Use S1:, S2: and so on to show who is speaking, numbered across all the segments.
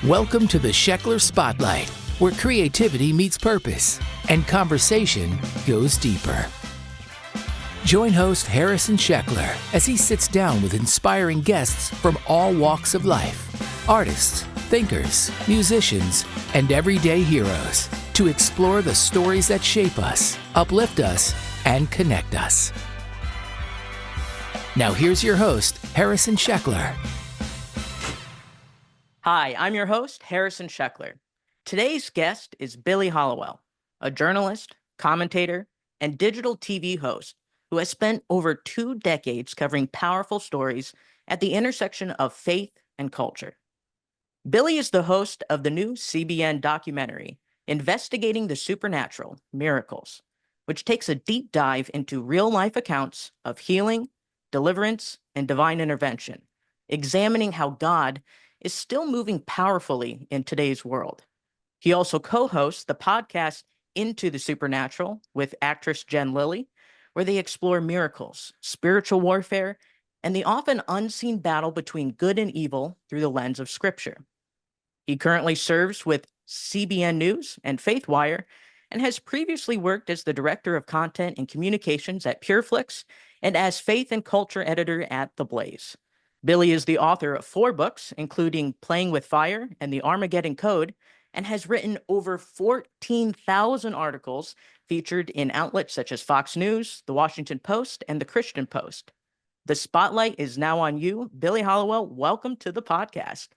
S1: Welcome to the Sheckler Spotlight, where creativity meets purpose and conversation goes deeper. Join host Harrison Sheckler as he sits down with inspiring guests from all walks of life, artists, thinkers, musicians, and everyday heroes, to explore the stories that shape us, uplift us, and connect us. Now here's your host, Harrison Sheckler.
S2: Hi, I'm your host, Harrison Sheckler. Today's guest is Billy Hallowell, a journalist, commentator, and digital TV host who has spent over 2 decades covering powerful stories at the intersection of faith and culture. Billy is the host of the new CBN documentary, Investigating the Supernatural, Miracles, which takes a deep dive into real-life accounts of healing, deliverance, and divine intervention, examining how God is still moving powerfully in today's world. He also co-hosts the podcast Into the Supernatural with actress Jen Lilly, where they explore miracles, spiritual warfare, and the often unseen battle between good and evil through the lens of Scripture. He currently serves with CBN News and FaithWire and has previously worked as the Director of Content and Communications at PureFlix and as Faith and Culture Editor at The Blaze. Billy is the author of 4 books, including Playing with Fire and The Armageddon Code, and has written over 14,000 articles featured in outlets such as Fox News, The Washington Post, and The Christian Post. The spotlight is now on you. Billy Hallowell, welcome to the podcast.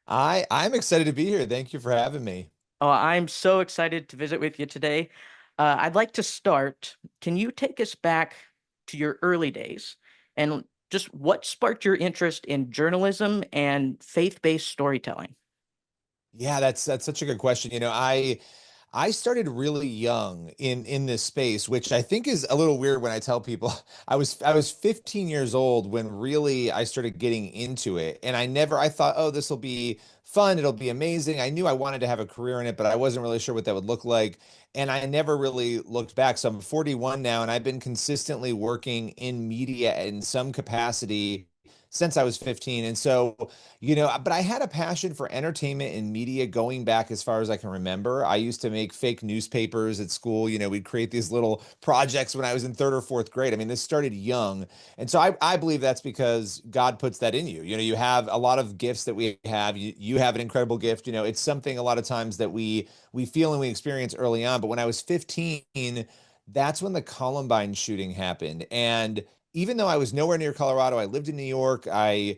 S3: I'm excited to be here. Thank you for having me.
S2: Oh, I'm so excited to visit with you today. I'd like to start. Can you take us back to your early days and just what sparked your interest in journalism and faith-based storytelling?
S3: Yeah, that's such a good question. I started really young in this space, which I think is a little weird when I tell people I was 15 years old when really I started getting into it. And I thought, oh, this will be fun, it'll be amazing. I knew I wanted to have a career in it, but I wasn't really sure what that would look like. And I never really looked back. So I'm 41 now, and I've been consistently working in media in some capacity since I was 15. And so, but I had a passion for entertainment and media going back as far as I can remember. I used to make fake newspapers at school. We'd create these little projects when I was in 3rd or 4th grade. I mean, this started young. And so I believe that's because God puts that in you. You have a lot of gifts that we have. You have an incredible gift. It's something a lot of times that we feel and we experience early on. But when I was 15, that's when the Columbine shooting happened. And even though I was nowhere near Colorado, I lived in New York, I,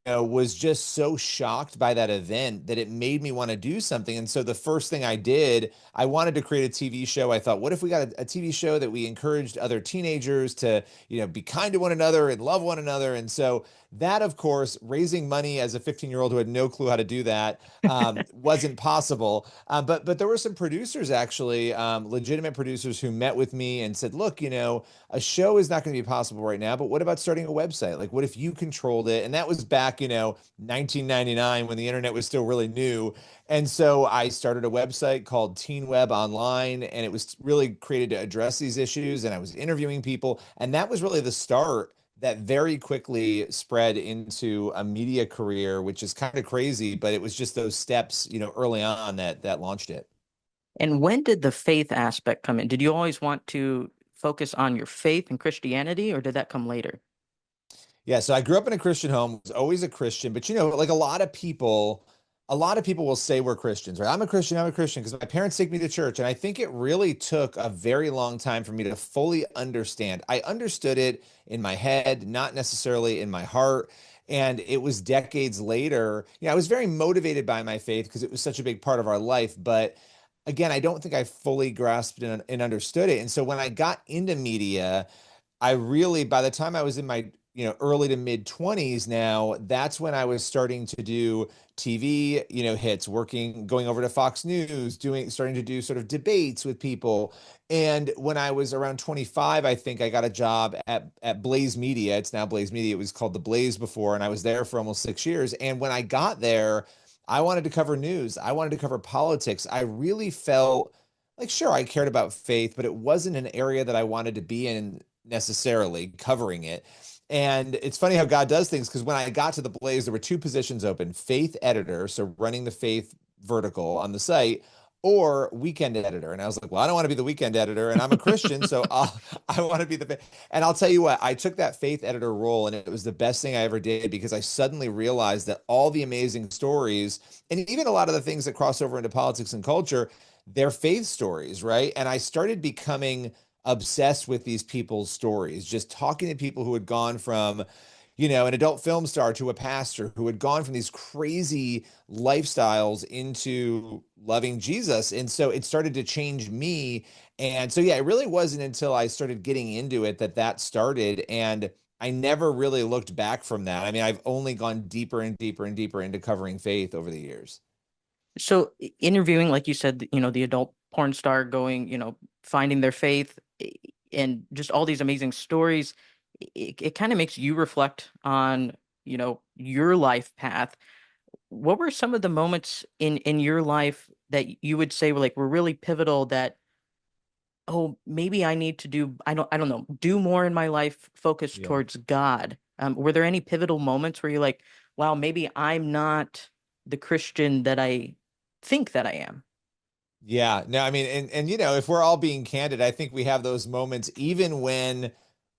S3: was just so shocked by that event that it made me want to do something. And so the first thing I did, I wanted to create a TV show. I thought, what if we got a TV show that we encouraged other teenagers to, be kind to one another and love one another? And so that, of course, raising money as a 15-year-old who had no clue how to do that wasn't possible. But there were some producers, actually, legitimate producers who met with me and said, look, a show is not going to be possible right now, but what about starting a website? Like, what if you controlled it? And that was back, 1999 when the internet was still really new. And so I started a website called Teen Web Online, and it was really created to address these issues. And I was interviewing people. And that was really the start that very quickly spread into a media career, which is kind of crazy, but it was just those steps, early on that launched it.
S2: And when did the faith aspect come in? Did you always want to focus on your faith and Christianity, or did that come later?
S3: Yeah, so I grew up in a Christian home, was always a Christian, but like a lot of people will say we're Christians, right? I'm a Christian because my parents take me to church. And I think it really took a very long time for me to fully understand. I understood it in my head, not necessarily in my heart. And it was decades later, I was very motivated by my faith because it was such a big part of our life. But again, I don't think I fully grasped and understood it. And so when I got into media, I really, by the time I was in my, early to mid 20s now, that's when I was starting to do TV, hits, going over to Fox News, starting to do sort of debates with people. And when I was around 25, I think I got a job at Blaze Media. It's now Blaze Media. It was called The Blaze before, and I was there for almost 6 years. And when I got there, I wanted to cover news. I wanted to cover politics. I really felt like, sure, I cared about faith, but it wasn't an area that I wanted to be in necessarily covering it. And it's funny how God does things, because when I got to the Blaze, there were two positions open: faith editor, so running the faith vertical on the site, or weekend editor. And I was like, well, I don't want to be the weekend editor, and I'm a Christian, so I want to be the. And I'll tell you what, I took that faith editor role, and it was the best thing I ever did, because I suddenly realized that all the amazing stories, and even a lot of the things that cross over into politics and culture, they're faith stories, right? And I started becoming obsessed with these people's stories, just talking to people who had gone from, an adult film star to a pastor, who had gone from these crazy lifestyles into loving Jesus. And so it started to change me. And so, yeah, it really wasn't until I started getting into it that started. And I never really looked back from that. I mean, I've only gone deeper and deeper and deeper into covering faith over the years.
S2: So interviewing, like you said, the adult porn star going, finding their faith, and just all these amazing stories, it kind of makes you reflect on, your life path. What were some of the moments in your life that you would say were really pivotal, that, oh, maybe I need to do, I don't know, do more in my life focused
S3: Yeah.
S2: towards God? Were there any pivotal moments where you're like, wow, maybe I'm not the Christian that I think that I am?
S3: Yeah, no, I mean, and if we're all being candid, I think we have those moments even when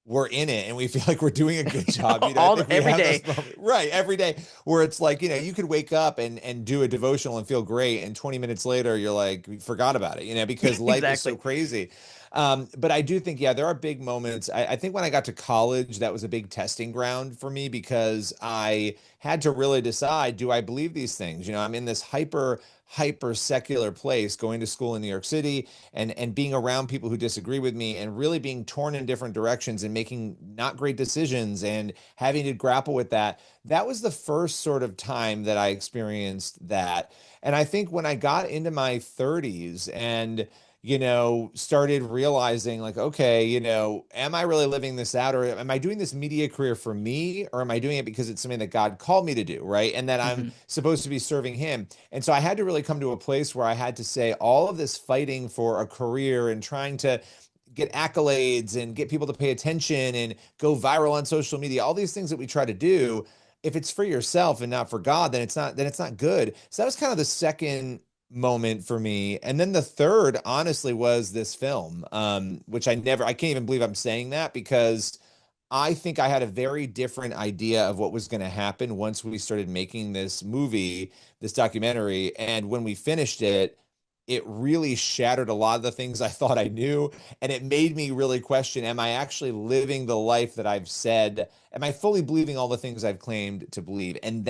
S3: we're in it and we feel like we're doing a good job. I think we
S2: Every
S3: have those
S2: day.
S3: moments, right, every day, where it's like, you could wake up and do a devotional and feel great, and 20 minutes later you're like, you forgot about it, because life is so
S2: Exactly.
S3: crazy. But I do think, yeah, there are big moments. I think when I got to college, that was a big testing ground for me, because I had to really decide, do I believe these things? I'm in this hyper secular place, going to school in New York City, and being around people who disagree with me, and really being torn in different directions and making not great decisions and having to grapple with that. That was the first sort of time that I experienced that. And I think when I got into my 30s and started realizing, like, okay, am I really living this out, or am I doing this media career for me, or am I doing it because it's something that God called me to do, right? And that I'm
S2: Hmm.
S3: supposed to be serving him. And so I had to really come to a place where I had to say, all of this fighting for a career and trying to get accolades and get people to pay attention and go viral on social media, all these things that we try to do, if it's for yourself and not for God, then it's not good. So that was kind of the second moment for me. And then the third, honestly, was this film, which I can't even believe I'm saying that, because I think I had a very different idea of what was going to happen once we started making this movie, this documentary. And when we finished it, it really shattered a lot of the things I thought I knew. And it made me really question, am I actually living the life that I've said? Am I fully believing all the things I've claimed to believe? And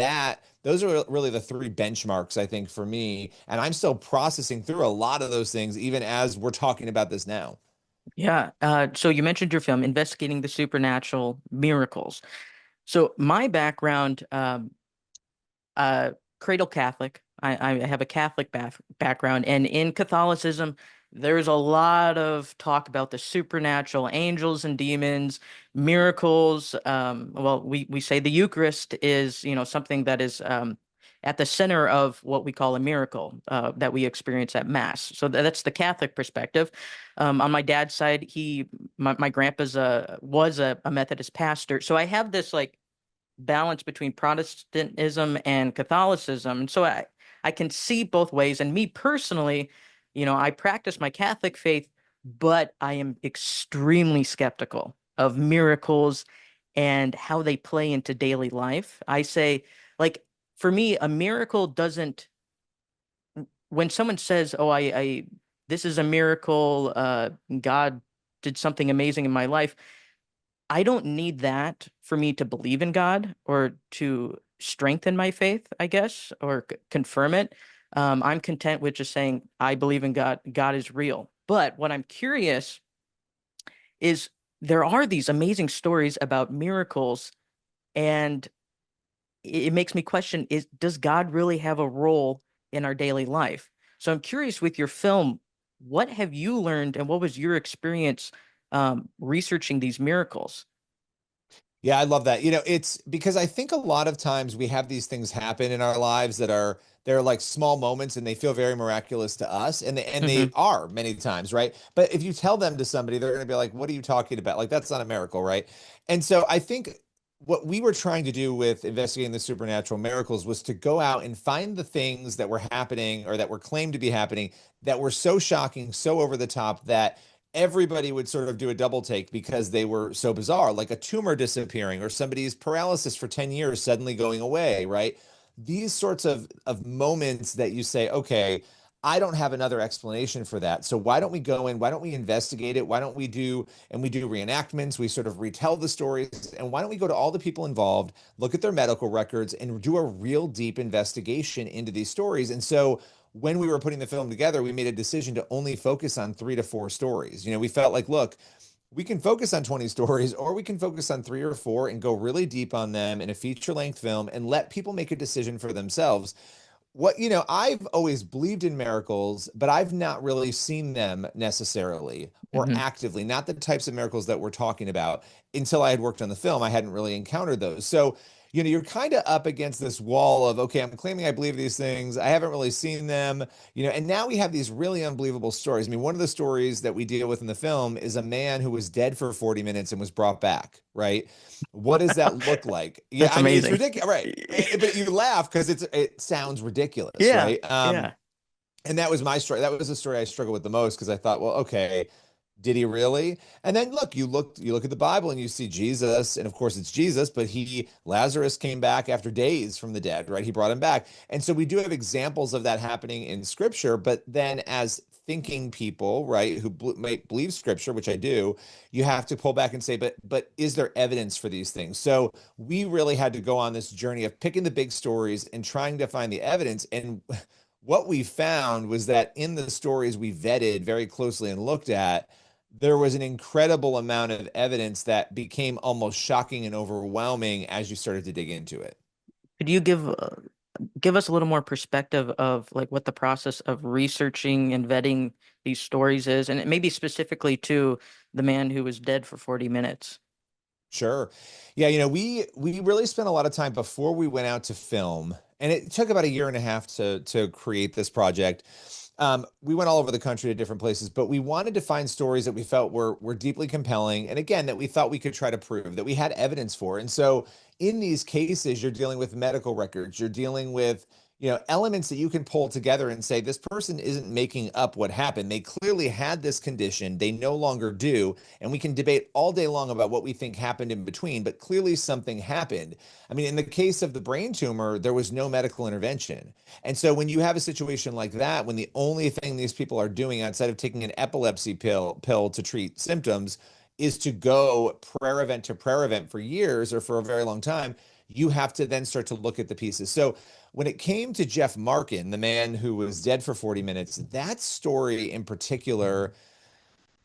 S3: those are really the three benchmarks, I think, for me. And I'm still processing through a lot of those things, even as we're talking about this now.
S2: Yeah. So you mentioned your film, Investigating the Supernatural Miracles. So my background, uh, cradle Catholic. I have a Catholic background, and in Catholicism, there's a lot of talk about the supernatural, angels and demons, miracles. Well, we say the Eucharist is, something that is at the center of what we call a miracle that we experience at Mass. So that's the Catholic perspective. On my dad's side, my grandpa's was a Methodist pastor, so I have this balance between Protestantism and Catholicism. And so I can see both ways. And me personally, I practice my Catholic faith, but I am extremely skeptical of miracles and how they play into daily life. I say, like, for me, a miracle doesn't, when someone says, oh, this is a miracle, God did something amazing in my life, I don't need that for me to believe in God or to strengthen my faith, I guess, or confirm it. I'm content with just saying, I believe in God. God is real. But what I'm curious is, there are these amazing stories about miracles, and it makes me question, does God really have a role in our daily life? So I'm curious, with your film, what have you learned, and what was your experience researching these miracles?
S3: Yeah, I love that. It's because I think a lot of times we have these things happen in our lives that they're like small moments, and they feel very miraculous to us, and they
S2: Hmm.
S3: are many times, right? But if you tell them to somebody, they're going to be like, "What are you talking about? Like, that's not a miracle, right?" And so I think what we were trying to do with investigating the supernatural miracles was to go out and find the things that were happening or that were claimed to be happening that were so shocking, so over the top that everybody would sort of do a double take because they were so bizarre, like a tumor disappearing or somebody's paralysis for 10 years suddenly going away, right? These sorts of moments that you say, okay, I don't have another explanation for that. So why don't we go in? Why don't we investigate it? Why don't we do, and we do reenactments, we sort of retell the stories, and why don't we go to all the people involved, look at their medical records, and do a real deep investigation into these stories? And so when we were putting the film together, we made a decision to only focus on 3 to 4 stories. We felt like, look, we can focus on 20 stories, or we can focus on 3 or 4 and go really deep on them in a feature-length film and let people make a decision for themselves. I've always believed in miracles, but I've not really seen them necessarily or
S2: Hmm.
S3: actively, not the types of miracles that we're talking about. Until I had worked on the film, I hadn't really encountered those. So, you're kind of up against this wall of, okay, I'm claiming I believe these things. I haven't really seen them, and now we have these really unbelievable stories. I mean, one of the stories that we deal with in the film is a man who was dead for 40 minutes and was brought back, right? What does that look like? Yeah,
S2: That's
S3: I mean, it's
S2: amazing.
S3: ridiculous, right? But you laugh because it sounds ridiculous,
S2: Yeah,
S3: right?
S2: yeah.
S3: And that was my story. That was the story I struggled with the most because I thought, well, okay, did he really? And then you look at the Bible and you see Jesus, and of course it's Jesus, but Lazarus came back after days from the dead, right? He brought him back. And so we do have examples of that happening in scripture, but then as thinking people, right, who might believe scripture, which I do, you have to pull back and say, but is there evidence for these things? So we really had to go on this journey of picking the big stories and trying to find the evidence. And what we found was that in the stories we vetted very closely and looked at, there was an incredible amount of evidence that became almost shocking and overwhelming as you started to dig into it.
S2: Could you give us a little more perspective of like what the process of researching and vetting these stories is, and maybe specifically to the man who was dead for 40 minutes?
S3: Sure. Yeah, we really spent a lot of time before we went out to film, and it took about a year and a half to create this project. We went all over the country to different places, but we wanted to find stories that we felt were deeply compelling, and again, that we thought we could try to prove that we had evidence for. And so, in these cases, you're dealing with medical records, you're dealing with elements that you can pull together and say this person isn't making up what happened. They clearly had this condition, they no longer do, and we can debate all day long about what we think happened in between, but clearly something happened. I mean, in the case of the brain tumor, there was no medical intervention. And so when you have a situation like that, when the only thing these people are doing outside of taking an epilepsy pill to treat symptoms is to go prayer event to prayer event for years or for a very long time, you have to then start to look at the pieces. So when it came to Jeff Markin, the man who was dead for 40 minutes, that story in particular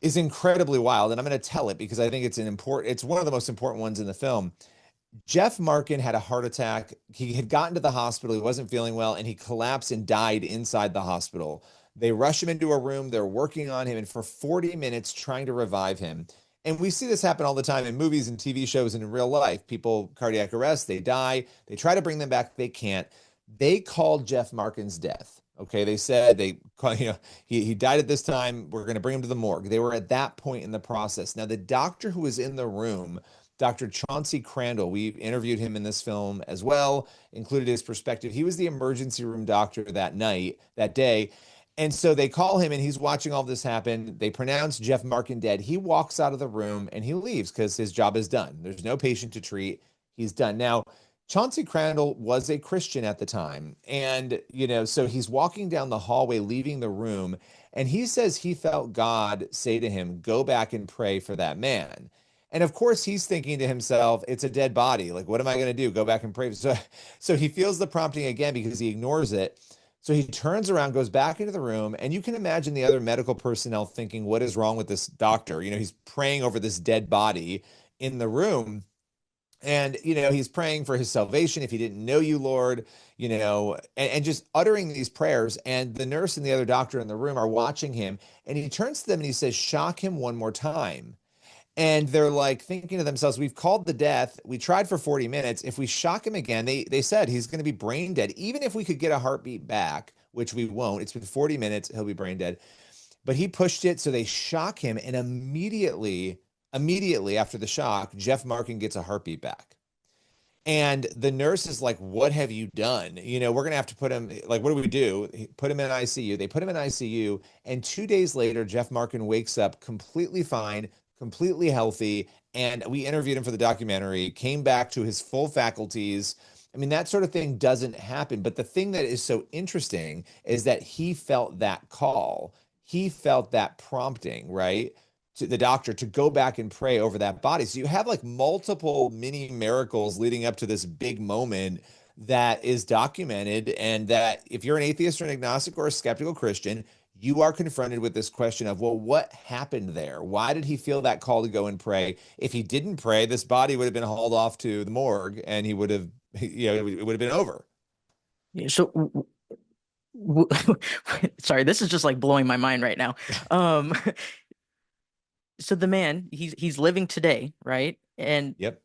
S3: is incredibly wild. And I'm going to tell it because I think it's one of the most important ones in the film. Jeff Markin had a heart attack. He had gotten to the hospital. He wasn't feeling well, and he collapsed and died inside the hospital. They rush him into a room. They're working on him, and for 40 minutes trying to revive him. And we see this happen all the time in movies and TV shows and in real life. People cardiac arrest, they die. They try to bring them back. They can't. They called Jeff Markin's death. Okay, they said he died at this time. We're going to bring him to the morgue. They were at that point in the process. Now the doctor who was in the room, Dr. Chauncey Crandall, we interviewed him in this film as well, included his perspective. He was the emergency room doctor that day. And so they call him and he's watching all this happen. They pronounce Jeff Markin dead. He walks out of the room and he leaves because his job is done. There's no patient to treat. He's done. Now, Chauncey Crandall was a Christian at the time. And, so he's walking down the hallway, leaving the room, and he says he felt God say to him, go back and pray for that man. And of course, he's thinking to himself, it's a dead body. Like, what am I going to do? Go back and pray. So he feels the prompting again because he ignores it. So he turns around, goes back into the room, and you can imagine the other medical personnel thinking, what is wrong with this doctor? He's praying over this dead body in the room. And, he's praying for his salvation. If he didn't know you, Lord, and just uttering these prayers. And the nurse and the other doctor in the room are watching him. And he turns to them and he says, shock him one more time. And they're like thinking to themselves, we've called the death. We tried for 40 minutes. If we shock him again, they said he's going to be brain dead. Even if we could get a heartbeat back, which we won't, it's been 40 minutes, he'll be brain dead. But he pushed it. So they shock him. And immediately after the shock, Jeff Markin gets a heartbeat back. And the nurse is like, what have you done? We're going to have to put him, like, what do we do? Put him in ICU. They put him in ICU. And 2 days later, Jeff Markin wakes up completely fine, completely healthy. And we interviewed him for the documentary, came back to his full faculties. I mean, that sort of thing doesn't happen. But the thing that is so interesting is that he felt that call. He felt that prompting, right? To the doctor to go back and pray over that body. So you have like multiple mini miracles leading up to this big moment that is documented. And that if you're an atheist or an agnostic or a skeptical Christian, you are confronted with this question of, well, what happened there? Why did he feel that call to go and pray? If he didn't pray, this body would have been hauled off to the morgue and he would have, it would have been over.
S2: So, sorry, this is just like blowing my mind right now. Um, so the man, he's living today, right? And
S3: Yep.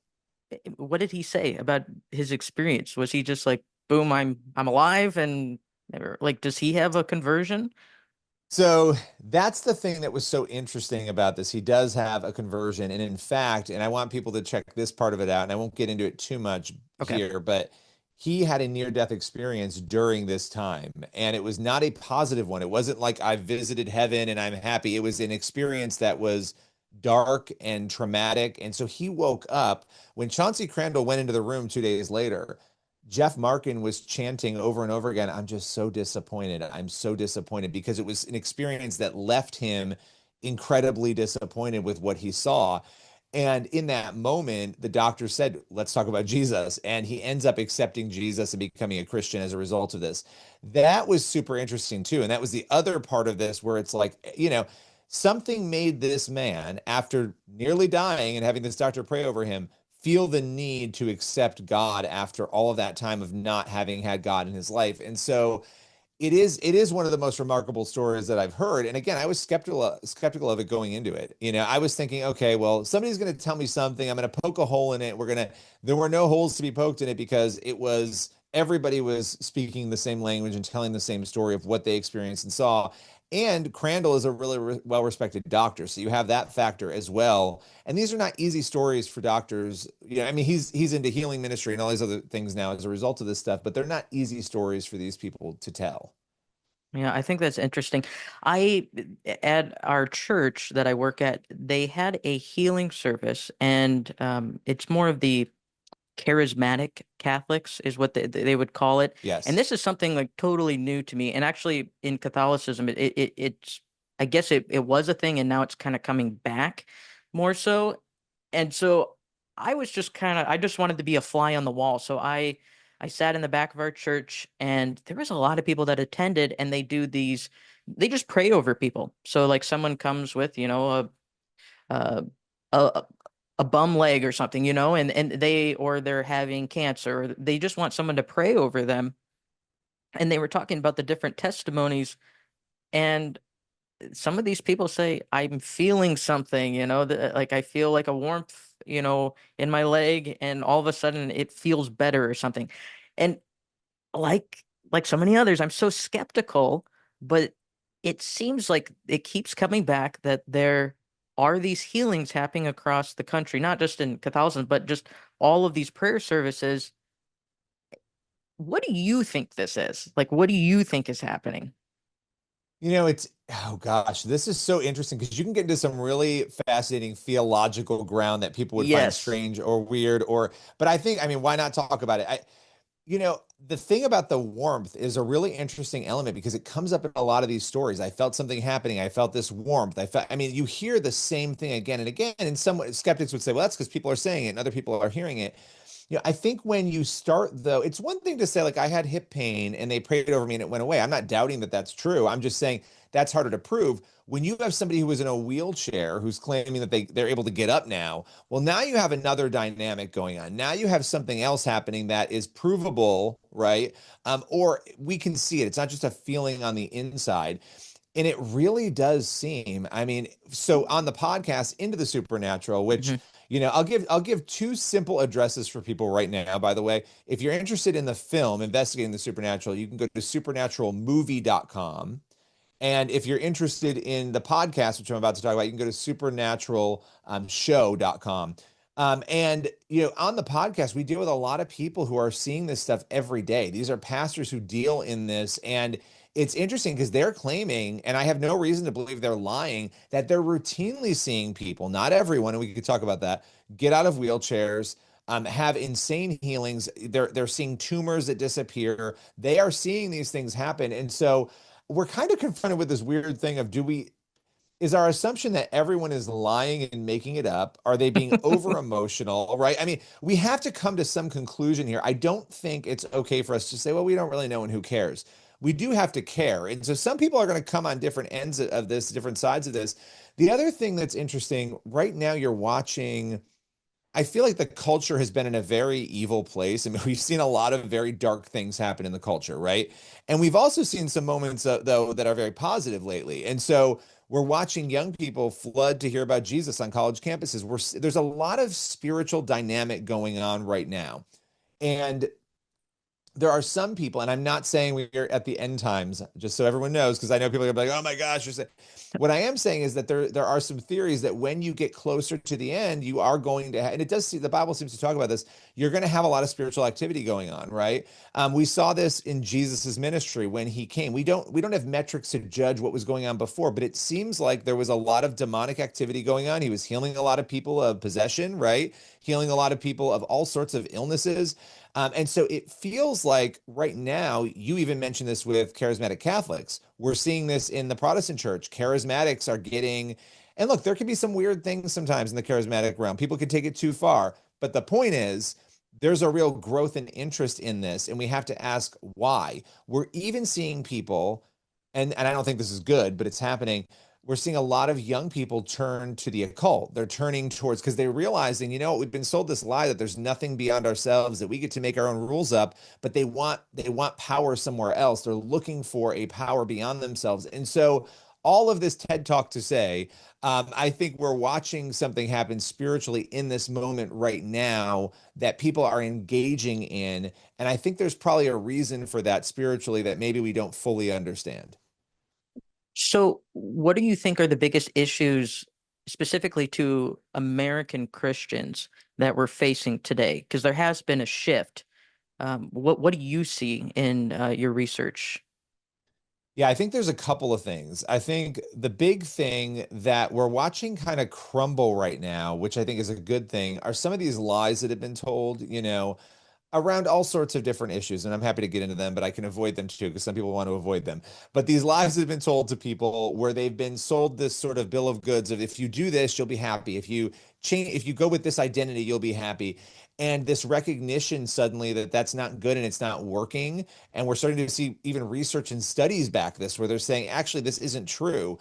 S2: what did he say about his experience? Was he just like, boom, I'm alive, and like, does he have a conversion?
S3: So that's the thing that was so interesting about this. He does have a conversion. And in fact, and I want people to check this part of it out, and I won't get into it too much
S2: Okay.
S3: here, but he had a near-death experience during this time. And it was not a positive one. It wasn't like I visited heaven and I'm happy. It was an experience that was dark and traumatic. And so he woke up when Chauncey Crandall went into the room 2 days later. Jeff Markin was chanting over and over again, I'm just so disappointed. I'm so disappointed, because it was an experience that left him incredibly disappointed with what he saw. And in that moment, the doctor said, let's talk about Jesus. And he ends up accepting Jesus and becoming a Christian as a result of this. That was super interesting too. And that was the other part of this where it's like, something made this man, after nearly dying and having this doctor pray over him, feel the need to accept God after all of that time of not having had God in his life. And so it is one of the most remarkable stories that I've heard. And again, I was skeptical of it going into it. I was thinking, okay, well, somebody's going to tell me something. I'm going to poke a hole in it. There were no holes to be poked in it, because everybody was speaking the same language and telling the same story of what they experienced and saw. And Crandall is a really well-respected doctor, so you have that factor as well. And these are not easy stories for doctors. I mean, he's into healing ministry and all these other things now as a result of this stuff, but they're not easy stories for these people to tell.
S2: Yeah, I think that's interesting. I At our church that I work at, they had a healing service, and it's more of the charismatic Catholics is what they would call it. And
S3: Yes.
S2: this is something like totally new to me. And actually, in Catholicism, it's I guess it was a thing, and now it's kind of coming back more so. And so I just wanted to be a fly on the wall. So I sat in the back of our church, and there was a lot of people that attended, and they just pray over people. So like someone comes with, a a a bum leg or something, and they're having cancer, or they just want someone to pray over them. And they were talking about the different testimonies, and some of these people say, I'm feeling something, like I feel like a warmth, in my leg, and all of a sudden it feels better or something. And like so many others, I'm so skeptical, but it seems like it keeps coming back that there are these healings happening across the country, not just in Catholicism, but just all of these prayer services. What do you think this is? Like, what do you think is happening?
S3: Oh gosh, this is so interesting, because you can get into some really fascinating theological ground that people would find
S2: Yes.
S3: strange or weird, but I think, I mean, why not talk about it? The thing about the warmth is a really interesting element, because it comes up in a lot of these stories. I felt something happening. I felt this warmth. I mean, you hear the same thing again and again. And some skeptics would say, well, that's because people are saying it and other people are hearing it. I think when you start, though, it's one thing to say, like, I had hip pain and they prayed over me and it went away. I'm not doubting that that's true. I'm just saying that's harder to prove. When you have somebody who was in a wheelchair who's claiming that they're able to get up now, well, now you have another dynamic going on. Now you have something else happening that is provable, right? Or we can see it. It's not just a feeling on the inside. And it really does seem, I mean, so on the podcast Into the Supernatural, which,
S2: Hmm.
S3: I'll give two simple addresses for people right now, by the way. If you're interested in the film Investigating the Supernatural, you can go to supernaturalmovie.com. And if you're interested in the podcast, which I'm about to talk about, you can go to supernaturalshow.com. And on the podcast, we deal with a lot of people who are seeing this stuff every day. These are pastors who deal in this, and it's interesting because they're claiming, and I have no reason to believe they're lying, that they're routinely seeing people, not everyone, and we could talk about that, get out of wheelchairs, have insane healings. They're seeing tumors that disappear. They are seeing these things happen, and so we're kind of confronted with this weird thing of is our assumption that everyone is lying and making it up? Are they being over emotional, right? I mean, we have to come to some conclusion here. I don't think it's okay for us to say, well, we don't really know and who cares. We do have to care. And so some people are going to come on different ends of this, different sides of this. The other thing that's interesting right now, you're watching. I feel like the culture has been in a very evil place. I mean, we've seen a lot of very dark things happen in the culture, right? And we've also seen some moments, though, that are very positive lately. And so we're watching young people flood to hear about Jesus on college campuses. There's a lot of spiritual dynamic going on right now. And there are some people, and I'm not saying we're at the end times, just so everyone knows, because I know people are gonna be like, oh my gosh, what I am saying is that there are some theories that when you get closer to the end, you are going to have, and the Bible seems to talk about this, you're going to have a lot of spiritual activity going on, right? We saw this in Jesus's ministry when he came. We don't have metrics to judge what was going on before, but it seems like there was a lot of demonic activity going on. He was healing a lot of people of possession, right? Healing a lot of people of all sorts of illnesses. And so it feels like right now, you even mentioned this with charismatic Catholics. We're seeing this in the Protestant church. Charismatics are getting, and look, there can be some weird things sometimes in the charismatic realm. People can take it too far. But the point is, there's a real growth and interest in this, and we have to ask why. We're even seeing people, and I don't think this is good, but it's happening. We're seeing a lot of young people turn to the occult. They're turning towards, because they're realizing, we've been sold this lie that there's nothing beyond ourselves, that we get to make our own rules up, but they want power somewhere else. They're looking for a power beyond themselves. And so all of this TED Talk to say, I think we're watching something happen spiritually in this moment right now that people are engaging in. And I think there's probably a reason for that spiritually that maybe we don't fully understand.
S2: So, what do you think are the biggest issues specifically to American Christians that we're facing today? Because there has been a shift. What do you see in your research?
S3: Yeah, I think there's a couple of things. I think the big thing that we're watching kind of crumble right now, which I think is a good thing, are some of these lies that have been told, around all sorts of different issues. And I'm happy to get into them, but I can avoid them too, because some people want to avoid them. But these lies have been told to people where they've been sold this sort of bill of goods of, if you do this, you'll be happy. If you go with this identity, you'll be happy. And this recognition suddenly that that's not good and it's not working. And we're starting to see even research and studies back this, where they're saying, actually, this isn't true.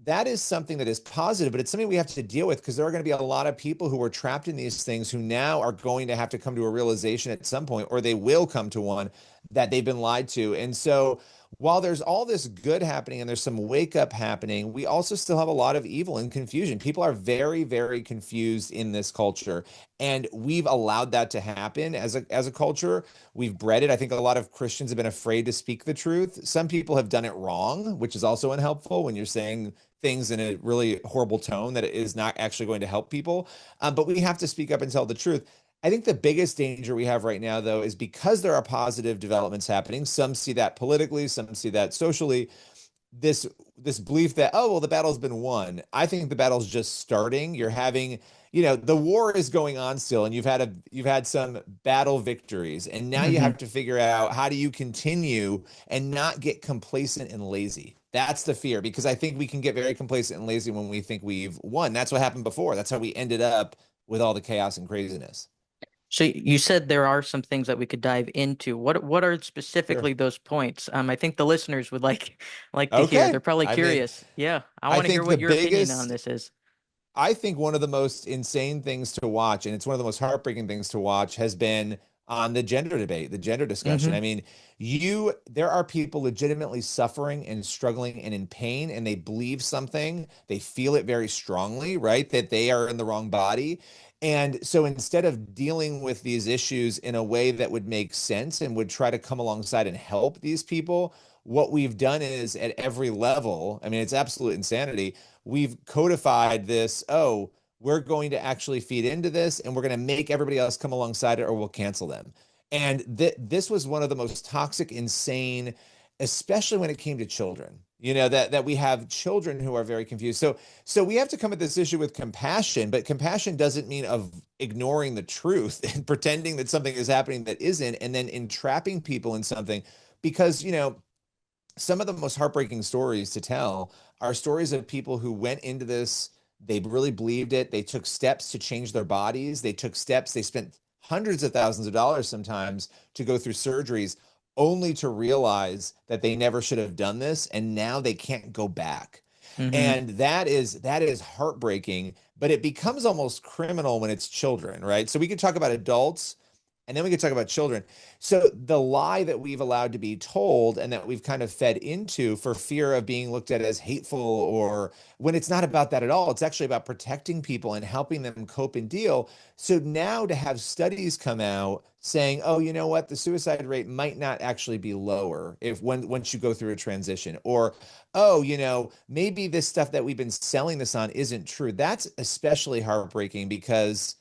S3: That is something that is positive, but it's something we have to deal with, because there are going to be a lot of people who are trapped in these things who now are going to have to come to a realization at some point, or they will come to one, that they've been lied to. And so while there's all this good happening and there's some wake up happening, we also still have a lot of evil and confusion. People are very, very confused in this culture. And we've allowed that to happen as a culture. We've bred it. I think a lot of Christians have been afraid to speak the truth. Some people have done it wrong, which is also unhelpful when you're saying things in a really horrible tone that it is not actually going to help people. But we have to speak up and tell the truth. I think the biggest danger we have right now, though, is because there are positive developments happening. Some see that politically, some see that socially. This belief that, oh, well, the battle's been won. I think the battle's just starting. You're having, the war is going on still, and you've had some battle victories, and now you have to figure out, how do you continue and not get complacent and lazy? That's the fear, because I think we can get very complacent and lazy when we think we've won. That's what happened before. That's how we ended up with all the chaos and craziness.
S2: So you said there are some things that we could dive into. What are
S3: Sure.
S2: specifically those points? I think the listeners would like to hear.
S3: Okay.
S2: They're probably
S3: I mean,
S2: curious. Yeah, I
S3: I
S2: want to hear
S3: think the
S2: what your opinion on
S3: biggest
S2: this is.
S3: I think one of the most insane things to watch, and it's one of the most heartbreaking things to watch, has been on the gender debate, the gender discussion.
S2: Hmm.
S3: I mean, there are people legitimately suffering and struggling and in pain, and they believe something, they feel it very strongly, right? That they are in the wrong body. And so instead of dealing with these issues in a way that would make sense and would try to come alongside and help these people, what we've done is, at every level, I mean, it's absolute insanity. We've codified this, oh, we're going to actually feed into this and we're going to make everybody else come alongside it or we'll cancel them. And this was one of the most toxic, insane, especially when it came to children, that we have children who are very confused. So we have to come at this issue with compassion, but compassion doesn't mean of ignoring the truth and pretending that something is happening that isn't, and then entrapping people in something. Because, some of the most heartbreaking stories to tell are stories of people who went into this, they really believed it, they took steps to change their bodies, they spent hundreds of thousands of dollars sometimes to go through surgeries, only to realize that they never should have done this, and now they can't go back.
S2: Mm-hmm.
S3: And that is heartbreaking, but it becomes almost criminal when it's children, right? So we could talk about adults, and then we could talk about children. So the lie that we've allowed to be told and that we've kind of fed into for fear of being looked at as hateful, or when it's not about that at all, it's actually about protecting people and helping them cope and deal. So now to have studies come out saying, oh, you know what, the suicide rate might not actually be lower once you go through a transition, or, oh, maybe this stuff that we've been selling this on isn't true. That's especially heartbreaking, because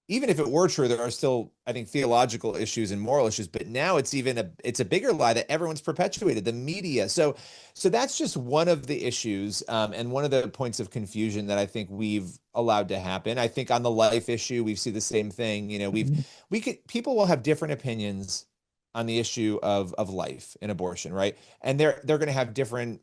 S3: even if it were true, there are still, I think, theological issues and moral issues. But now it's a bigger lie that everyone's perpetuated, the media. So that's just one of the issues, and one of the points of confusion that I think we've allowed to happen. I think on the life issue, we see the same thing. People will have different opinions on the issue of life and abortion, right? And they're going to have different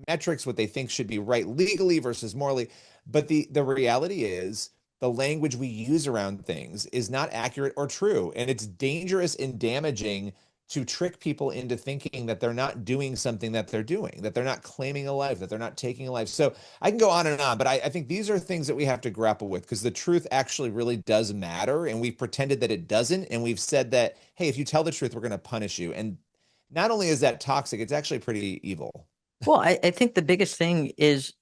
S3: metrics, what they think should be right legally versus morally. But the reality is, the language we use around things is not accurate or true. And it's dangerous and damaging to trick people into thinking that they're not doing something that they're doing, that they're not claiming a life, that they're not taking a life. So I can go on and on, but I think these are things that we have to grapple with, because the truth actually really does matter. And we've pretended that it doesn't. And we've said that, hey, if you tell the truth, we're going to punish you. And not only is that toxic, it's actually pretty evil.
S2: Well, I think the biggest thing is,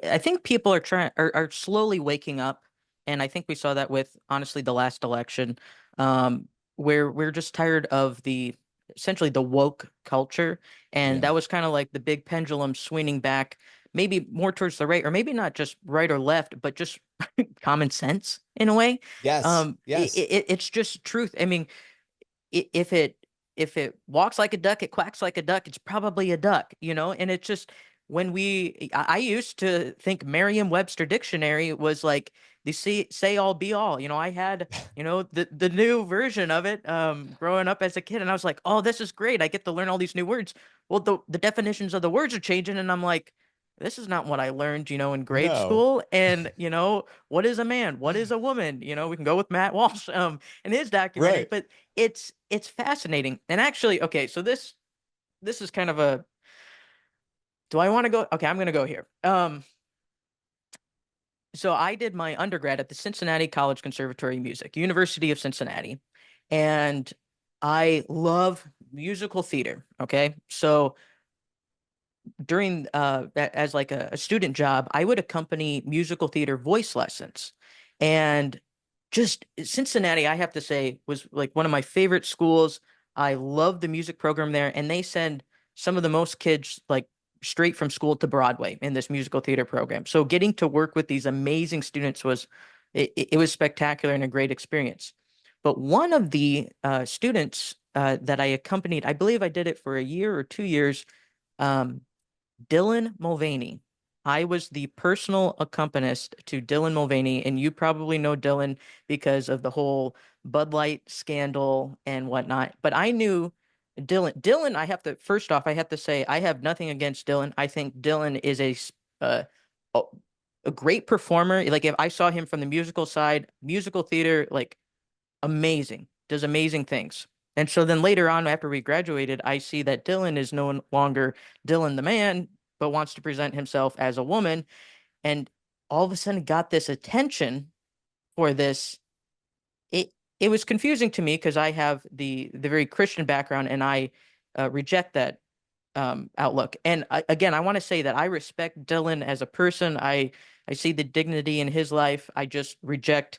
S2: I think people are slowly waking up, and I think we saw that with, honestly, the last election, where we're just tired of essentially the woke culture, and
S3: Yeah.
S2: that was kind of like the big pendulum swinging back, maybe more towards the right, or maybe not just right or left, but just common sense in a way.
S3: Yes. Yes.
S2: It's just truth. I mean, if it walks like a duck, it quacks like a duck, it's probably a duck, and it's just, I used to think Merriam-Webster dictionary was like the say all be all. I had, the new version of it growing up as a kid, and I was like, oh, this is great, I get to learn all these new words. Well, the definitions of the words are changing, and I'm like, this is not what I learned, in grade
S3: No.
S2: school. And, what is a man? What is a woman? We can go with Matt Walsh and his documentary,
S3: Right.
S2: but it's fascinating. And actually, okay, so this is kind of a, do I want to go? Okay, I'm going to go here. So I did my undergrad at the Cincinnati College Conservatory of Music, University of Cincinnati, and I love musical theater. Okay, so during as like a student job, I would accompany musical theater voice lessons. And just Cincinnati, I have to say, was like one of my favorite schools. I love the music program there, and they send some of the most kids like straight from school to Broadway in this musical theater program. So getting to work with these amazing students was, it was spectacular and a great experience. But one of the students that I accompanied, I believe I did it for a year or 2 years, um, Dylan Mulvaney. I was the personal accompanist to Dylan Mulvaney, and you probably know Dylan because of the whole Bud Light scandal and whatnot. But I knew Dylan. Dylan, first off, I have to say, I have nothing against Dylan. I think Dylan is uh, a a great performer. Like, if I saw him from the musical side, musical theater, like, amazing, does amazing things. And so then later on, after we graduated, I see that Dylan is no longer Dylan the man, but wants to present himself as a woman. And all of a sudden got this attention for this. It was confusing to me because I have the very Christian background, and I reject that outlook. And again, I want to say that I respect Dylan as a person. I see the dignity in his life. I just reject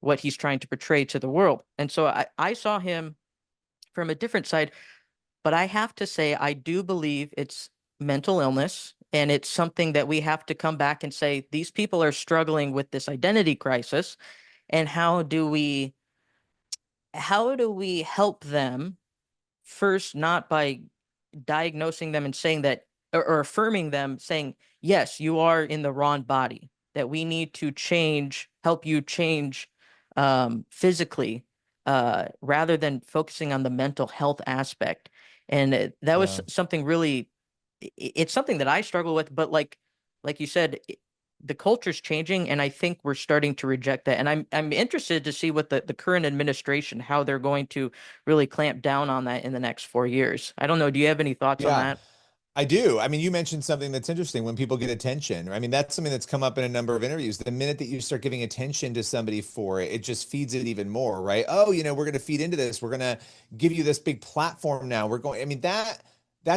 S2: what he's trying to portray to the world. And so I saw him from a different side, but I have to say, I do believe it's mental illness. And it's something that we have to come back and say, these people are struggling with this identity crisis. And how do we help them first, not by diagnosing them and saying that, or affirming them, saying, yes, you are in the wrong body, that we need to help you change physically, rather than focusing on the mental health aspect. And that was
S3: Yeah.
S2: something really, it's something that I struggle with, but like you said, the culture's changing, and I think we're starting to reject that. And I'm interested to see what the current administration, how they're going to really clamp down on that in the next 4 years. I don't know. Do you have any thoughts on
S3: Yeah.
S2: that?
S3: I do. I mean, you mentioned something that's interesting when people get attention. I mean, that's something that's come up in a number of interviews. The minute that you start giving attention to somebody for it, it just feeds it even more, right? Oh, we're going to feed into this. We're going to give you this big platform now. I mean, that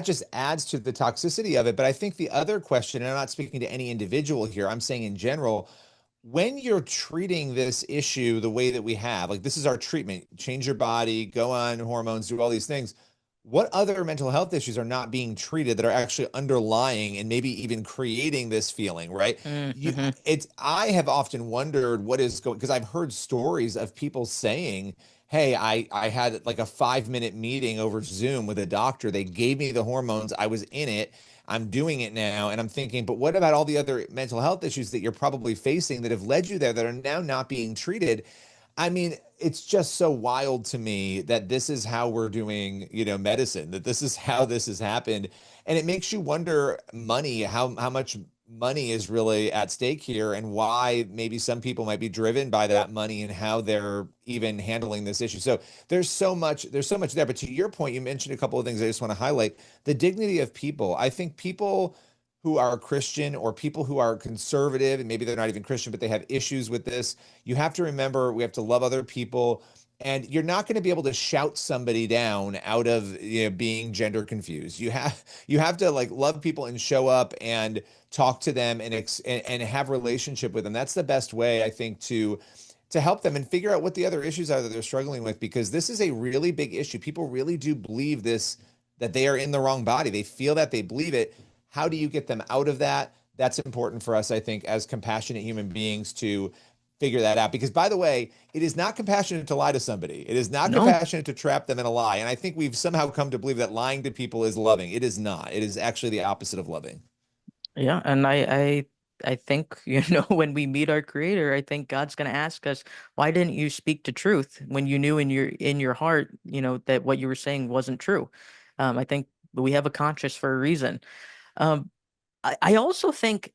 S3: just adds to the toxicity of it. But I think the other question, and I'm not speaking to any individual here, I'm saying in general, when you're treating this issue the way that we have, like this is our treatment, change your body, go on hormones, do all these things. What other mental health issues are not being treated that are actually underlying and maybe even creating this feeling, right?
S2: Mm-hmm.
S3: I have often wondered what is going, because I've heard stories of people saying, hey, I had like a 5 minute meeting over Zoom with a doctor. They gave me the hormones. I was in it. I'm doing it now. And I'm thinking, but what about all the other mental health issues that you're probably facing that have led you there that are now not being treated? I mean, it's just so wild to me that this is how we're doing, medicine, that this is how this has happened. And it makes you wonder money, how much money is really at stake here and why maybe some people might be driven by that money and how they're even handling this issue. So there's so much there. But to your point, you mentioned a couple of things I just want to highlight. The dignity of people. I think people who are Christian or people who are conservative, and maybe they're not even Christian, but they have issues with this. You have to remember we have to love other people. And you're not going to be able to shout somebody down out of being gender confused. You have to like love people and show up and talk to them and have relationship with them. That's the best way, I think, to help them and figure out what the other issues are that they're struggling with, because this is a really big issue. People really do believe this, that they are in the wrong body. They feel that, they believe it. How do you get them out of that? That's important for us, I think, as compassionate human beings to figure that out. Because, by the way, it is not compassionate to lie to somebody. It is not
S2: No.
S3: compassionate to trap them in a lie. And I think we've somehow come to believe that lying to people is loving. It is not. It is actually the opposite of loving.
S2: Yeah, and I think, when we meet our creator, I think God's going to ask us, why didn't you speak to truth when you knew in your heart, that what you were saying wasn't true? I think we have a conscience for a reason. I also think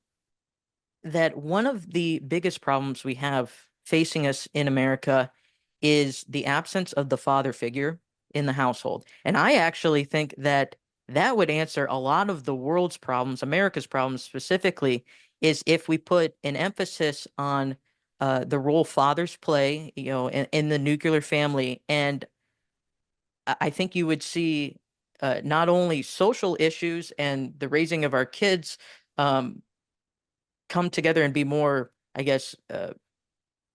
S2: that one of the biggest problems we have facing us in America is the absence of the father figure in the household. And I actually think that that would answer a lot of the world's problems, America's problems specifically, is if we put an emphasis on the role fathers play, in the nuclear family. And I think you would see not only social issues and the raising of our kids um, come together and be more, I guess,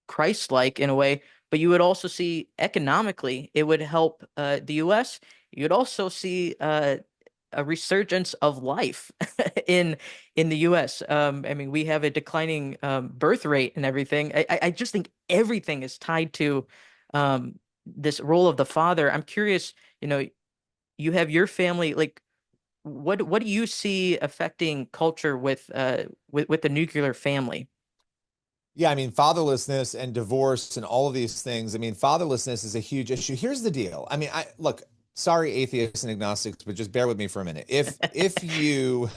S2: Christ-like in a way, but you would also see economically it would help the U.S. You'd also see a resurgence of life in the U.S. I mean, we have a declining birth rate and everything. I just think everything is tied to this role of the father. I'm curious, you have your family, like what do you see affecting culture with the nuclear family?
S3: Yeah, I mean, fatherlessness and divorce and all of these things. I mean, fatherlessness is a huge issue. Here's the deal. I mean, I look, sorry, atheists and agnostics, but just bear with me for a minute. If you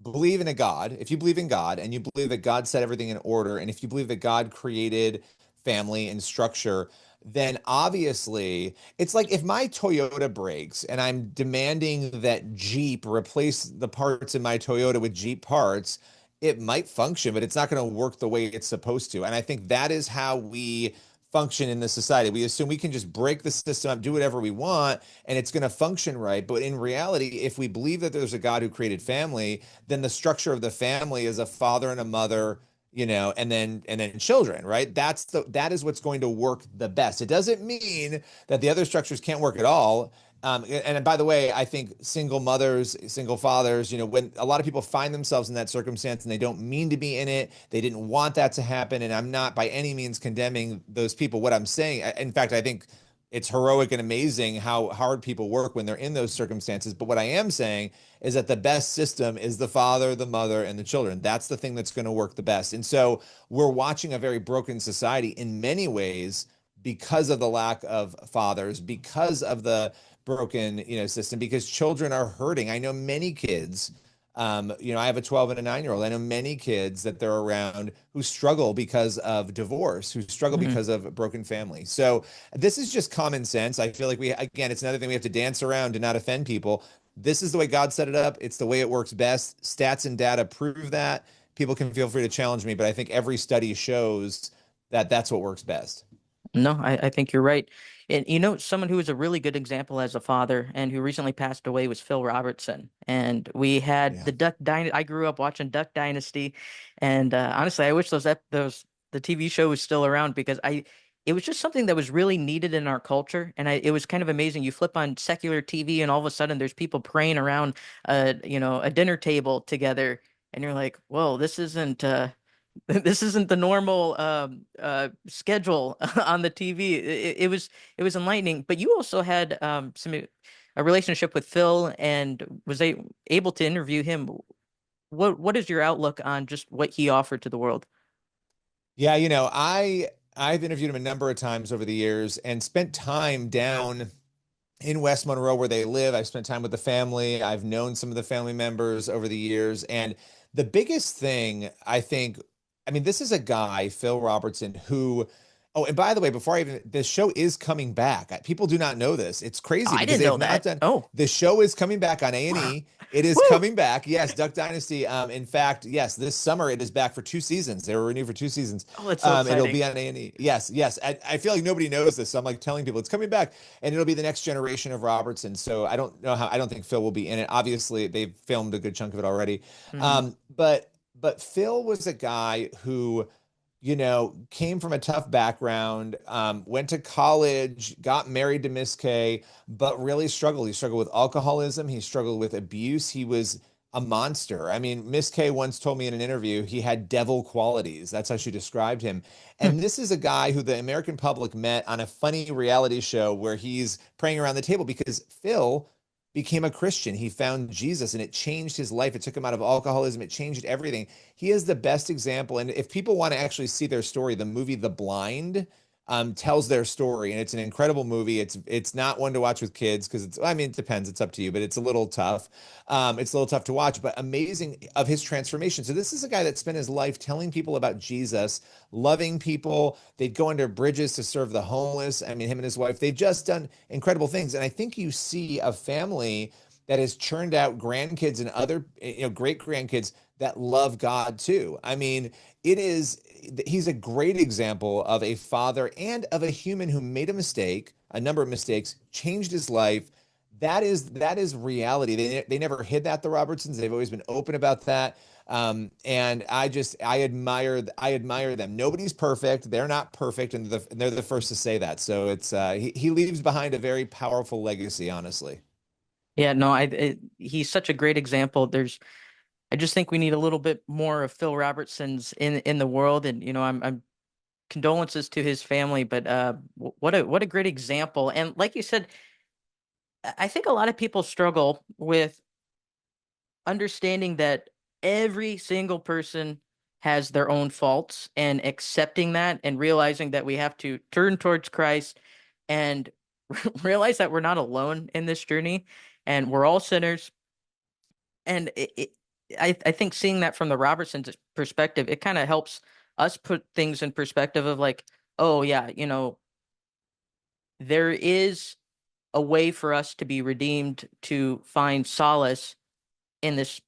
S3: believe in a God, if you believe in God and you believe that God set everything in order, and if you believe that God created family and structure, then obviously it's like if my Toyota breaks and I'm demanding that Jeep replace the parts in my Toyota with Jeep parts, it might function, but it's not going to work the way it's supposed to. And I think that is how we function in this society. We assume we can just break the system up, do whatever we want, and it's going to function right. But in reality, if we believe that there's a God who created family, then the structure of the family is a father and a mother, and then children, right? That is what's going to work the best. It doesn't mean that the other structures can't work at all. And by the way, I think single mothers, single fathers, when a lot of people find themselves in that circumstance and they don't mean to be in it, they didn't want that to happen. And I'm not by any means condemning those people. What I'm saying, in fact, I think it's heroic and amazing how hard people work when they're in those circumstances. But what I am saying is that the best system is the father, the mother, and the children. That's the thing that's going to work the best. And so we're watching a very broken society in many ways because of the lack of fathers, because of the broken, system, because children are hurting. I know many kids, I have a 12 and a 9-year-old. I know many kids that they're around who struggle because of divorce, who struggle
S2: Mhm.
S3: because of a broken family. So this is just common sense. I feel like again, it's another thing we have to dance around to not offend people. This is the way God set it up. It's the way it works best. Stats and data prove that. People can feel free to challenge me, but I think every study shows that that's what works best.
S2: No, I think you're right. And someone who was a really good example as a father and who recently passed away was Phil Robertson. And we had
S3: Yeah.
S2: the Duck Dynasty. I grew up watching Duck Dynasty, and honestly, I wish those the TV show was still around because it was just something that was really needed in our culture, and it was kind of amazing. You flip on secular TV, and all of a sudden, there's people praying around a dinner table together, and you're like, "Whoa, this isn't." This isn't the normal schedule on the TV. It was enlightening, but you also had a relationship with Phil and was able to interview him. What is your outlook on just what he offered to the world?
S3: Yeah, I've interviewed him a number of times over the years and spent time down in West Monroe where they live. I've spent time with the family. I've known some of the family members over the years. And the biggest thing, I think, I mean, this is a guy, Phil Robertson, who, oh, and by the way, before I even, this show is coming back. People do not know this. It's
S2: Oh,
S3: crazy
S2: I
S3: because
S2: didn't
S3: they
S2: know
S3: have not
S2: that.
S3: done,
S2: Oh,
S3: the show is coming back on
S2: wow.
S3: A&E. It is
S2: Woo!
S3: coming back. Yes, Duck Dynasty. In fact, yes, this summer it is back for 2 seasons. They were renewed for 2 seasons.
S2: Oh, it's so
S3: It'll
S2: exciting.
S3: be on A&E. Yes, yes. I feel like nobody knows this. So I'm like telling people it's coming back and it'll be the next generation of Robertson. So I don't think Phil will be in it. Obviously, they've filmed a good chunk of it already.
S2: Hmm.
S3: But Phil was a guy who, came from a tough background, went to college, got married to Miss K, but really struggled. He struggled with alcoholism. He struggled with abuse. He was a monster. I mean, Miss K once told me in an interview he had devil qualities. That's how she described him.
S2: Hmm.
S3: And this is a guy who the American public met on a funny reality show where he's praying around the table because Phil became a Christian. He found Jesus and it changed his life. It took him out of alcoholism. It changed everything. He is the best example. And if people want to actually see their story, the movie The Blind tells their story, and it's an incredible movie. It's not one to watch with kids because I mean, it depends. It's up to you, but it's a little tough. It's a little tough to watch, but amazing of his transformation. So this is a guy that spent his life telling people about Jesus, loving people. They'd go under bridges to serve the homeless. I mean, him and his wife, they've just done incredible things. And I think you see a family that has churned out grandkids and other, great grandkids that love God too. I mean, he's a great example of a father and of a human who made a mistake, a number of mistakes, changed his life. That is reality. They never hid that, the Robertsons. They've always been open about that. And I admire them. Nobody's perfect. They're not perfect, and they're the first to say that. So he leaves behind a very powerful legacy, honestly.
S2: Yeah, no, he's such a great example. I just think we need a little bit more of Phil Robertson's in the world, and I'm condolences to his family, but what a great example. And like you said, I think a lot of people struggle with understanding that every single person has their own faults and accepting that and realizing that we have to turn towards Christ and realize that we're not alone in this journey and we're all sinners. And I think seeing that from the Robertsons perspective, it kind of helps us put things in perspective of like, oh yeah, there is a way for us to be redeemed, to find solace in this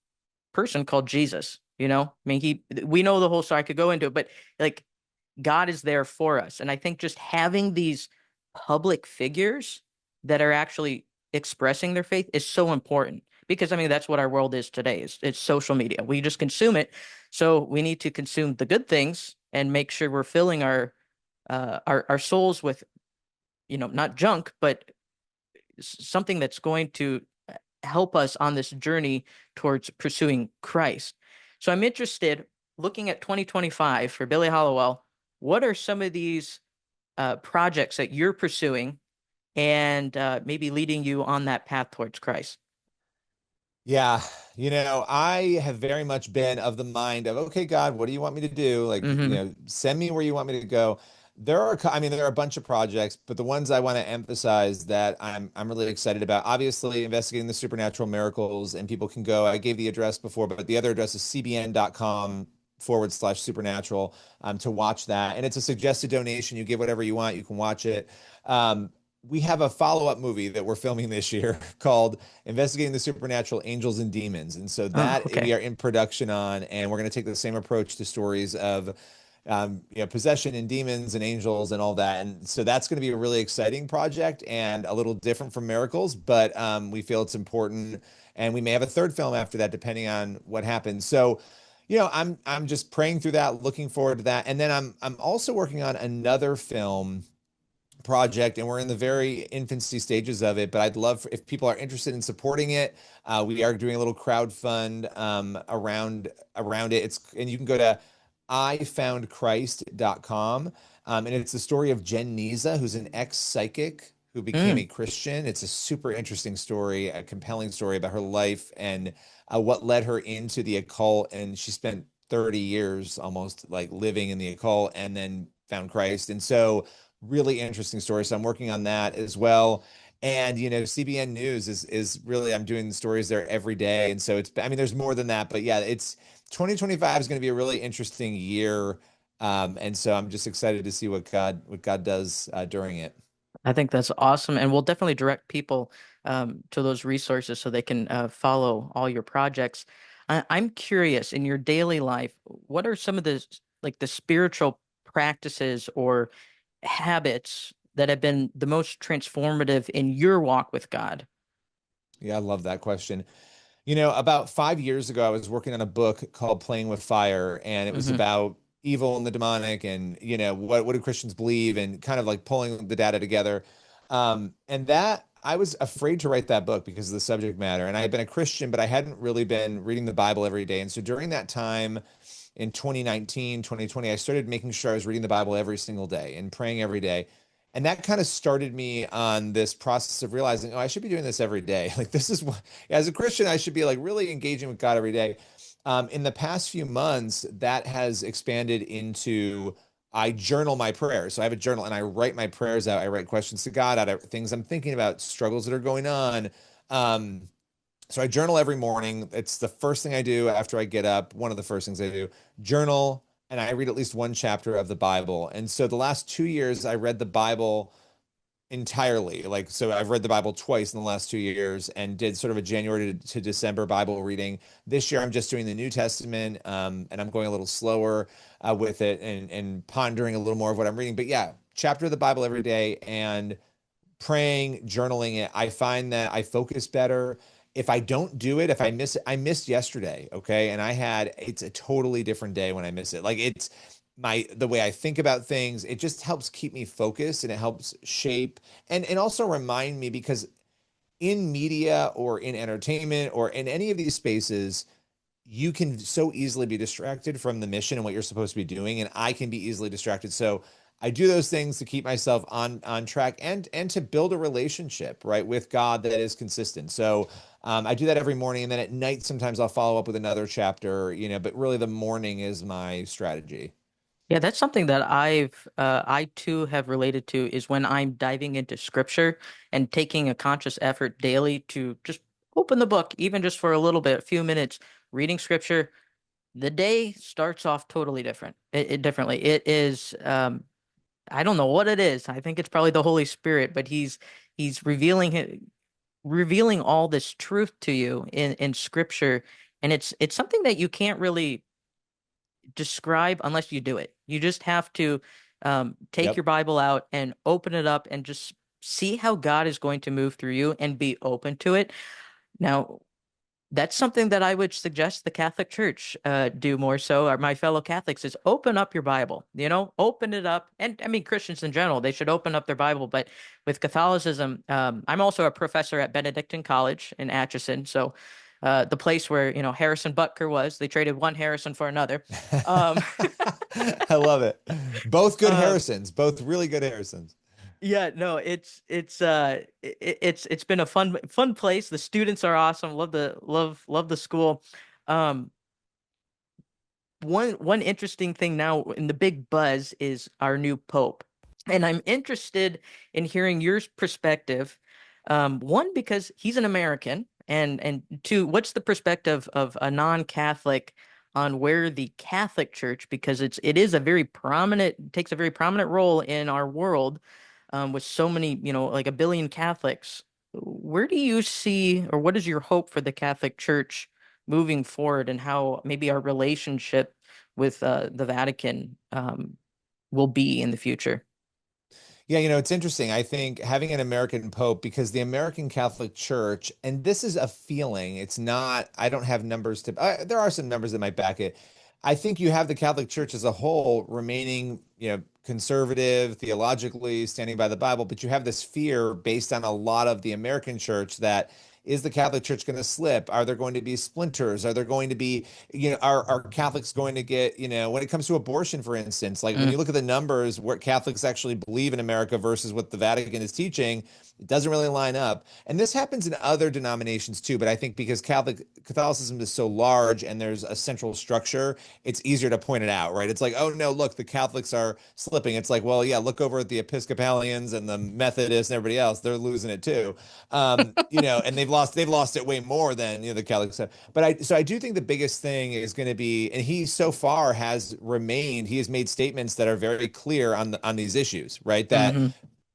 S2: person called Jesus. I mean, we know the whole story. I could go into it, but like God is there for us. And I think just having these public figures that are actually expressing their faith is so important because I mean, that's what our world is today. It's social media. We just consume it. So we need to consume the good things and make sure we're filling our souls with, not junk, but something that's going to help us on this journey towards pursuing Christ. So I'm interested, looking at 2025 for Billy Hallowell, what are some of these projects that you're pursuing and maybe leading you on that path towards Christ?
S3: Yeah, I have very much been of the mind of, okay, God, what do you want me to do? Like,
S2: Hmm.
S3: send me where you want me to go. There are a bunch of projects, but the ones I want to emphasize that I'm really excited about, obviously investigating the supernatural miracles, and people can go, I gave the address before, but the other address is cbn.com/supernatural to watch that. And it's a suggested donation. You give whatever you want, you can watch it. We have a follow-up movie that we're filming this year called Investigating the Supernatural Angels and Demons. And so
S2: Oh,
S3: that we
S2: okay.
S3: are in production on, and we're going to take the same approach to stories of possession and demons and angels and all that. And so that's going to be a really exciting project and a little different from Miracles, but we feel it's important. And we may have a third film after that, depending on what happens. So, I'm just praying through that, looking forward to that. And then I'm also working on another film project, and we're in the very infancy stages of it, but I'd love if people are interested in supporting it. We are doing a little crowd fund around it. And you can go to ifoundchrist.com, and it's the story of Jen Niza, who's an ex-psychic who became a
S2: Mm.
S3: Christian. It's a super interesting story, a compelling story about her life and what led her into the occult. And she spent 30 years almost like living in the occult and then found Christ. And so really interesting story. So I'm working on that as well. And CBN News is really, I'm doing stories there every day. And so there's more than that, but yeah, it's 2025 is going to be a really interesting year. And so I'm just excited to see what God does during it.
S2: I think that's awesome. And we'll definitely direct people to those resources so they can follow all your projects. I'm curious, in your daily life, what are some of the spiritual practices or habits that have been the most transformative in your walk with God?
S3: Yeah, I love that question. About 5 years ago, I was working on a book called Playing with Fire, and it was
S2: Hmm.
S3: about evil and the demonic, and what do Christians believe, and kind of like pulling the data together. And that I was afraid to write that book because of the subject matter. And I had been a Christian, but I hadn't really been reading the Bible every day. And so during that time in 2019, 2020, I started making sure I was reading the Bible every single day and praying every day. And that kind of started me on this process of realizing, oh, I should be doing this every day. Like this is what, as a Christian, I should be like really engaging with God every day. In the past few months, that has expanded into I journal my prayers. So I have a journal and I write my prayers out. I write questions to God out of things I'm thinking about, struggles that are going on. Um, so I journal every morning. It's the first thing I do after I get up. One of the first things I do, journal, and I read at least one chapter of the Bible. And so the last 2 years, I read the Bible entirely. Like, so I've read the Bible twice in the last 2 years and did sort of a January to December Bible reading. This year, I'm just doing the New Testament, and I'm going a little slower with it and pondering a little more of what I'm reading. But yeah, chapter of the Bible every day and praying, journaling it. I find that I focus better. If I don't do it, if I miss it, I missed yesterday, okay? And it's a totally different day when I miss it. Like it's the way I think about things, it just helps keep me focused and it helps shape and also remind me because in media or in entertainment or in any of these spaces, you can so easily be distracted from the mission and what you're supposed to be doing, and I can be easily distracted. So I do those things to keep myself on track and to build a relationship right with God that is consistent. So I do that every morning, and then at night sometimes I'll follow up with another chapter. But really the morning is my strategy.
S2: Yeah, that's something that I too have related to is when I'm diving into scripture and taking a conscious effort daily to just open the book, even just for a little bit, a few minutes, reading scripture. The day starts off totally different. Differently. It is, I don't know what it is. I think it's probably the Holy Spirit, but he's revealing all this truth to you in scripture, and it's something that you can't really describe unless you do it. You just have to take
S3: Yep.
S2: your Bible out and open it up and just see how God is going to move through you and be open to it. Now, That's something that I would suggest the Catholic Church do more so, or my fellow Catholics, is open up your Bible, open it up. And I mean, Christians in general, they should open up their Bible. But with Catholicism, I'm also a professor at Benedictine College in Atchison. So the place where, Harrison Butker was, they traded one Harrison for another. Um,
S3: I love it. Both good
S2: uh,
S3: Harrisons, both really good Harrisons.
S2: Yeah, no, it's been a fun place. The students are awesome. Love the school. Um, one interesting thing now in the big buzz is our new pope, and I'm interested in hearing your perspective. One, because he's an American, and two, what's the perspective of a non-Catholic on where the Catholic Church, because it is a very prominent takes a very prominent role in our world, with so many, like a billion Catholics. Where do you see, or what is your hope for the Catholic Church moving forward, and how maybe our relationship with the Vatican will be in the future?
S3: Yeah, it's interesting. I think having an American pope, because the American Catholic Church, and this is a feeling, it's not, I don't have numbers there are some numbers that might back it. I think you have the Catholic Church as a whole remaining, conservative, theologically, standing by the Bible, but you have this fear based on a lot of the American church that is the Catholic Church going to slip? Are there going to be splinters? Are there going to be, are Catholics going to get, when it comes to abortion, for instance, like when
S2: Mm,
S3: you look at the numbers, what Catholics actually believe in America versus what the Vatican is teaching, it doesn't really line up. And this happens in other denominations too, but I think because Catholicism is so large and there's a central structure, it's easier to point it out, right? It's like, oh no, look, the Catholics are slipping. It's like, well, yeah, look over at the Episcopalians and the Methodists and everybody else, they're losing it too. And they've lost it way more than the Catholics have. But I do think the biggest thing is going to be, and he so far has remained, he has made statements that are very clear on these issues, right?
S2: hmm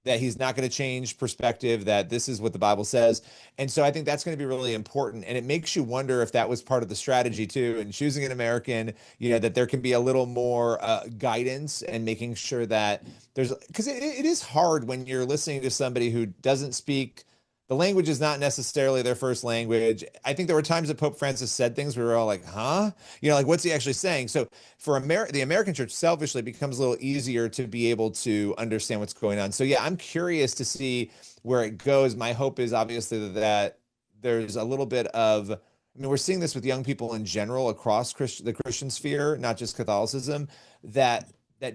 S3: That he's not going to change perspective, that this is what the Bible says. And so I think that's going to be really important. And it makes you wonder if that was part of the strategy too, and choosing an American, that there can be a little more guidance and making sure that because it is hard when you're listening to somebody who doesn't speak, the language is not necessarily their first language. I think there were times that Pope Francis said things we were all like, huh? Like what's he actually saying? So for the American church selfishly becomes a little easier to be able to understand what's going on. So yeah, I'm curious to see where it goes. My hope is obviously that there's a little bit of, I mean, we're seeing this with young people in general across the Christian sphere, not just Catholicism, that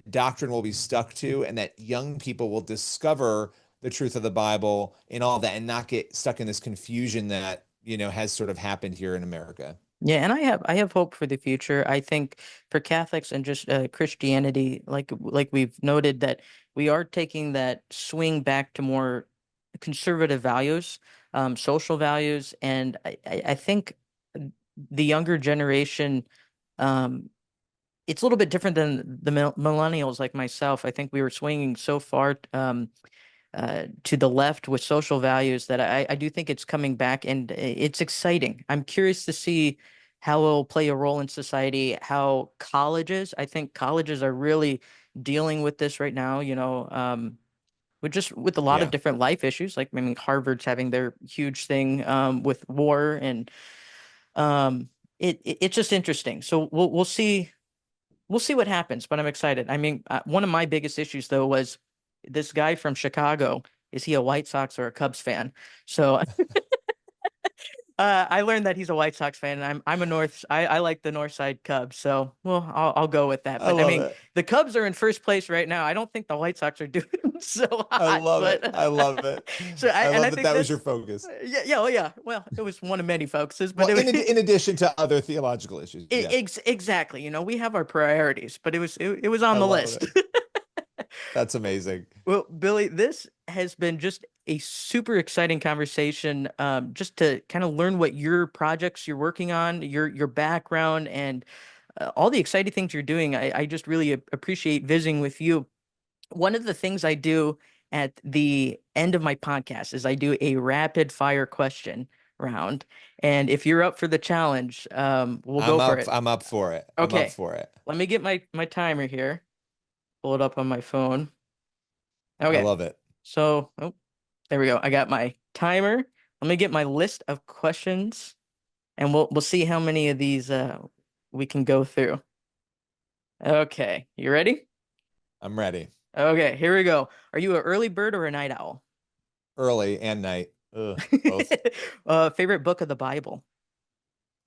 S3: doctrine will be stuck to, and that young people will discover the truth of the Bible and all that, and not get stuck in this confusion that has sort of happened here in America.
S2: Yeah, and I have hope for the future. I think for Catholics and just Christianity, like we've noted, that we are taking that swing back to more conservative values, social values, and I think the younger generation, um, it's a little bit different than the millennials like myself. I think we were swinging so far to the left with social values that I do think it's coming back, and it's exciting. I'm curious to see how it'll play a role in society, how I think colleges are really dealing with this right now, with a lot of
S3: Yeah.
S2: different life issues. Like, I mean, Harvard's having their huge thing with war, and it's just interesting. So we'll see what happens, but I'm excited. I mean, one of my biggest issues though was this guy from Chicago. Is he a White Sox or a Cubs fan? So I learned that he's a White Sox fan, and I'm a North. I like the North Side Cubs, so well, I'll go with that.
S3: I
S2: But I
S3: love
S2: mean,
S3: it.
S2: the Cubs are in first place right now. I don't think the White Sox are doing so
S3: I
S2: hot,
S3: love it.
S2: but
S3: I love it.
S2: I
S3: That
S2: think
S3: that was
S2: that's
S3: your focus.
S2: yeah, yeah, oh yeah. Well, it was one of many focuses, but
S3: Well, in addition to other theological issues. Yeah.
S2: exactly. We have our priorities, but it was on
S3: I
S2: the
S3: love
S2: list.
S3: it. That's amazing.
S2: Well, Billy, this has been just a super exciting conversation, just to kind of learn what your projects you're working on, your background, and all the exciting things you're doing. I just really appreciate visiting with you. One of the things I do at the end of my podcast is I do a rapid fire question round. And if you're up for the challenge, we'll go for it.
S3: I'm up for it. I'm up
S2: Okay,
S3: for it.
S2: let me get my timer here. Pull it up on my phone.
S3: I
S2: Okay.
S3: love it.
S2: So, oh, there we go. I got my timer. Let me get my list of questions. and we'll see how many of these we can go through. Okay, you ready?
S3: I'm ready.
S2: Okay, here we go. Are you an early bird or a night owl?
S3: Early and night. Ugh, both.
S2: Favorite book of the Bible?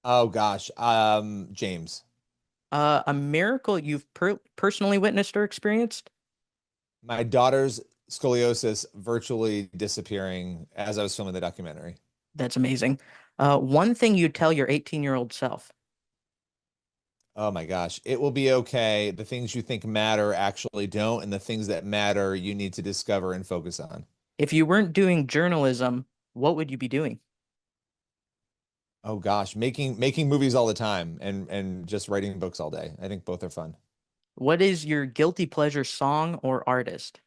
S3: Oh gosh. James.
S2: A miracle you've personally witnessed or experienced?
S3: My daughter's scoliosis virtually disappearing as I was filming the documentary.
S2: That's amazing. One thing you'd tell your 18-year-old self?
S3: Oh my gosh. It will be okay. The things you think matter actually don't, and the things that matter you need to discover and focus on.
S2: If you weren't doing journalism, what would you be doing?
S3: Oh gosh, making movies all the time and just writing books all day. I think both are fun.
S2: What is your guilty pleasure song or artist?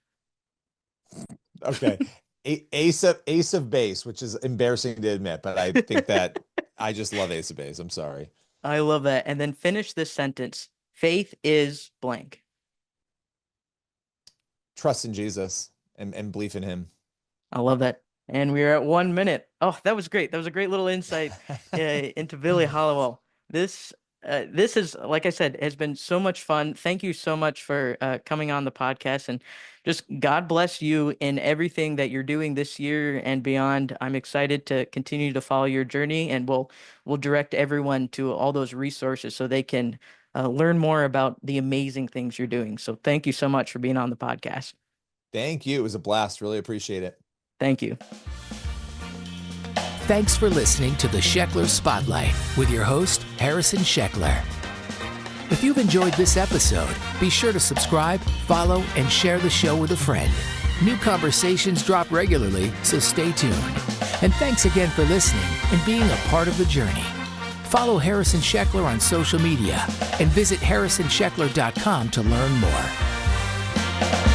S3: Okay. Ace of Base, which is embarrassing to admit, but I think that I just love Ace of Base. I'm sorry.
S2: I love that. And then finish this sentence. Faith is blank.
S3: Trust in Jesus and belief in him.
S2: I love that. And we're at 1 minute. Oh, that was great. That was a great little insight into Billy Hallowell. This is, like I said, has been so much fun. Thank you so much for coming on the podcast, and just God bless you in everything that you're doing this year and beyond. I'm excited to continue to follow your journey, and we'll direct everyone to all those resources so they can learn more about the amazing things you're doing. So thank you so much for being on the podcast.
S3: Thank you. It was a blast. Really appreciate it.
S2: Thank you.
S1: Thanks for listening to the Sheckler Spotlight with your host, Harrison Sheckler. If you've enjoyed this episode, be sure to subscribe, follow, and share the show with a friend. New conversations drop regularly, so stay tuned. And thanks again for listening and being a part of the journey. Follow Harrison Sheckler on social media and visit harrisonsheckler.com to learn more.